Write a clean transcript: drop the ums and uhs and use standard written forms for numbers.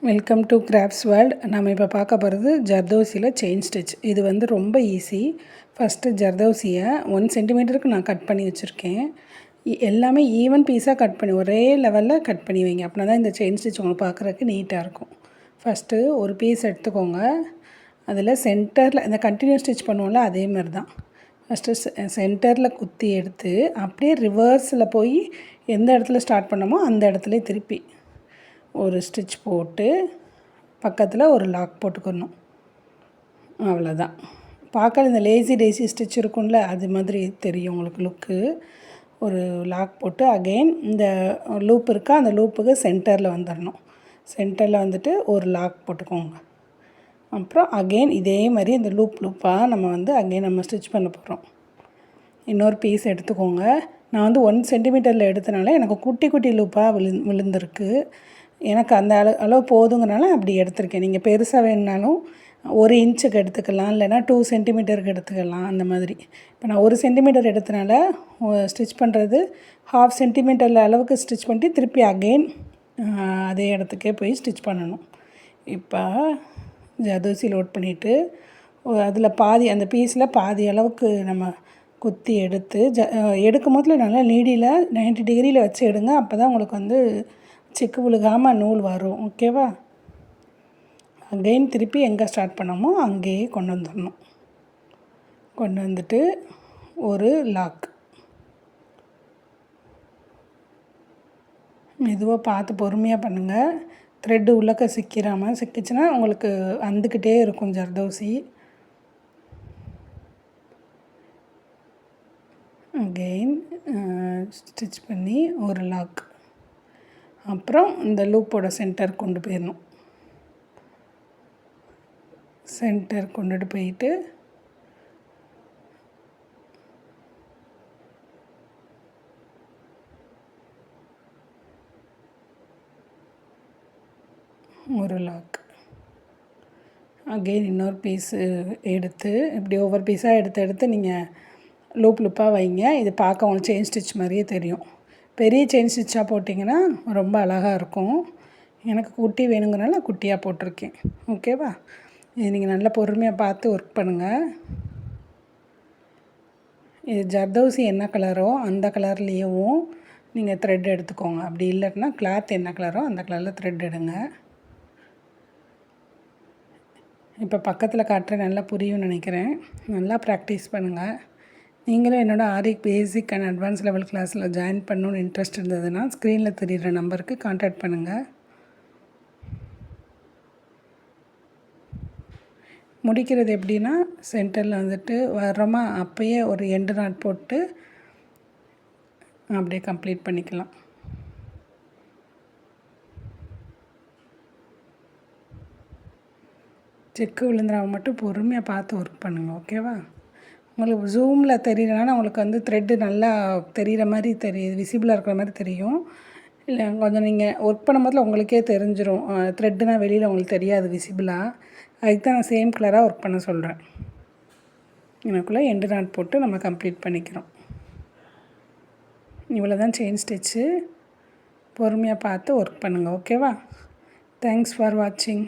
Welcome to crafts world. நம்ம இப்போ பார்க்க போகிறது ஜர்தோசியில் செயின் ஸ்டிச். இது வந்து ரொம்ப ஈஸி. ஃபஸ்ட்டு ஜர்தோசியை 1 சென்டிமீட்டருக்கு நான் கட் பண்ணி வச்சுருக்கேன். எல்லாமே ஈவன் பீஸாக கட் பண்ணி ஒரே லெவலில் கட் பண்ணி வைங்க. அப்படின்னா தான் இந்த செயின் ஸ்டிச் உங்களுக்கு பார்க்குறதுக்கு நீட்டாக இருக்கும். ஃபஸ்ட்டு ஒரு பீஸ் எடுத்துக்கோங்க. அதில் சென்டரில் இந்த கண்டினியூஸ் ஸ்டிச் பண்ணுவோம்ல, அதே மாதிரி தான். ஃபஸ்ட்டு சென்டரில் குத்தி எடுத்து அப்படியே ரிவர்ஸில் போய் எந்த இடத்துல ஸ்டார்ட் பண்ணமோ அந்த இடத்துல திருப்பி ஒரு ஸ்டிச் போட்டு பக்கத்தில் ஒரு லாக் போட்டுக்கணும். அவ்வளோதான். பார்க்க இந்த லேசி டேசி ஸ்டிச் இருக்கும்ல, அது மாதிரி தெரியும் உங்களுக்கு லுக்கு. ஒரு லாக் போட்டு அகெயின் இந்த லூப் இருக்கா, அந்த லூப்புக்கு சென்டரில் வந்துடணும். சென்டரில் வந்துட்டு ஒரு லாக் போட்டுக்கோங்க. அப்புறம் அகெயின் இதே மாதிரி இந்த லூப்பாக நம்ம ஸ்டிச் பண்ண போகிறோம். இன்னொரு பீஸ் எடுத்துக்கோங்க. நான் வந்து 1 சென்டிமீட்டரில் எடுத்தனால எனக்கு குட்டி குட்டி லூப்பாக விழுந்திருக்கு. எனக்கு அந்த அளவு போதுங்கனால அப்படி எடுத்திருக்கேன். நீங்கள் பெருசாக வேணுனாலும் 1 இன்ச்சுக்கு எடுத்துக்கலாம், இல்லைனா 2 சென்டிமீட்டருக்கு எடுத்துக்கலாம். அந்த மாதிரி இப்போ நான் 1 சென்டிமீட்டர் எடுத்தனால ஸ்டிச் பண்ணுறது 1/2 சென்டிமீட்டரில் அளவுக்கு ஸ்டிச் பண்ணிட்டு திருப்பி அகெயின் அதே இடத்துக்கே போய் ஸ்டிச் பண்ணணும். இப்போ ஜர்தோசி லோட் பண்ணிவிட்டு அதில் பாதி அந்த பீஸில் பாதி அளவுக்கு நம்ம குத்தி எடுத்து எடுக்கும் போதில் நல்லா நீடியில் 90 டிகிரியில் வச்சு எடுங்க. அப்போ தான் உங்களுக்கு வந்து சிக்கு விழுகாமல் நூல் வரும். ஓகேவா? அகெயின் திருப்பி எங்கே ஸ்டார்ட் பண்ணோமோ அங்கேயே கொண்டு வந்துடணும். கொண்டு வந்துட்டு ஒரு லாக் மெதுவாக பார்த்து பொறுமையாக பண்ணுங்கள். த்ரெட்டு உள்ளக்க சிக்கிச்சுன்னா உங்களுக்கு வந்துக்கிட்டே இருக்கும் ஜர்தோசி. அகெயின் ஸ்டிச் பண்ணி ஒரு லாக். அப்புறம் இந்த லூப்போட சென்டர் கொண்டு போயிடணும். சென்டர் கொண்டுட்டு போயிட்டு ஒரு லாக். அகெயின் இன்னொரு பீஸு எடுத்து இப்படி ஒவ்வொரு பீஸாக எடுத்து நீங்கள் லூப்பாக வைங்க. இது பார்க்க உங்களுக்கு செயின் ஸ்டிச் மாதிரியே தெரியும். பெரிய செயின் ஸ்டிச்சாக போட்டிங்கன்னா ரொம்ப அழகாக இருக்கும். எனக்கு குட்டி வேணுங்கிறனால குட்டியாக போட்டிருக்கேன். ஓகேவா? இது நீங்கள் நல்லா பொறுமையாக பார்த்து ஒர்க் பண்ணுங்கள். இது ஜர்தோசி என்ன கலரோ அந்த கலர்லேயும் நீங்கள் த்ரெட் எடுத்துக்கோங்க. அப்படி இல்லைன்னா கிளாத் என்ன கலரோ அந்த கலரில் த்ரெட் எடுங்க. இப்போ பக்கத்தில் காட்டுற நல்லா புரியும்னு நினைக்கிறேன். நல்லா ப்ராக்டிஸ் பண்ணுங்கள். நீங்களும் என்னோடய ஆரிக் பேசிக் அண்ட் அட்வான்ஸ் லெவல் கிளாஸில் ஜாயின் பண்ணணுன்னு இன்ட்ரெஸ்ட் இருந்ததுன்னா ஸ்க்ரீனில் தெரிகிற நம்பருக்கு கான்டாக்ட் பண்ணுங்கள். முடிக்கிறது எப்படின்னா, சென்டரில் வந்துட்டு வர்றோமா, அப்போயே ஒரு எண்டு நாட் போட்டு அப்படியே கம்ப்ளீட் பண்ணிக்கலாம். செக்கு விழுந்துடாம மட்டும் பொறுமையாக பார்த்து ஒர்க் பண்ணுங்கள். ஓகேவா? உங்களுக்கு ஜூமில் தெரியலனா உங்களுக்கு வந்து த்ரெட்டு நல்லா தெரிகிற மாதிரி விசிபிளாக இருக்கிற மாதிரி தெரியும். இல்லை கொஞ்சம் நீங்கள் ஒர்க் பண்ணும்போது உங்களுக்கே தெரிஞ்சிடும். த்ரெட்டுனா வெளியில் உங்களுக்கு தெரியாது விசிபிளாக. அதுக்கு தான் நான் சேம் கலராக ஒர்க் பண்ண சொல்கிறேன். எனக்குள்ளே எண்டு நாட் போட்டு நம்ம கம்ப்ளீட் பண்ணிக்கிறோம். இவ்வளோ தான் செயின் ஸ்டிச்சு. பொறுமையாக பார்த்து ஒர்க் பண்ணுங்கள். ஓகேவா? தேங்க்ஸ் ஃபார் வாட்சிங்.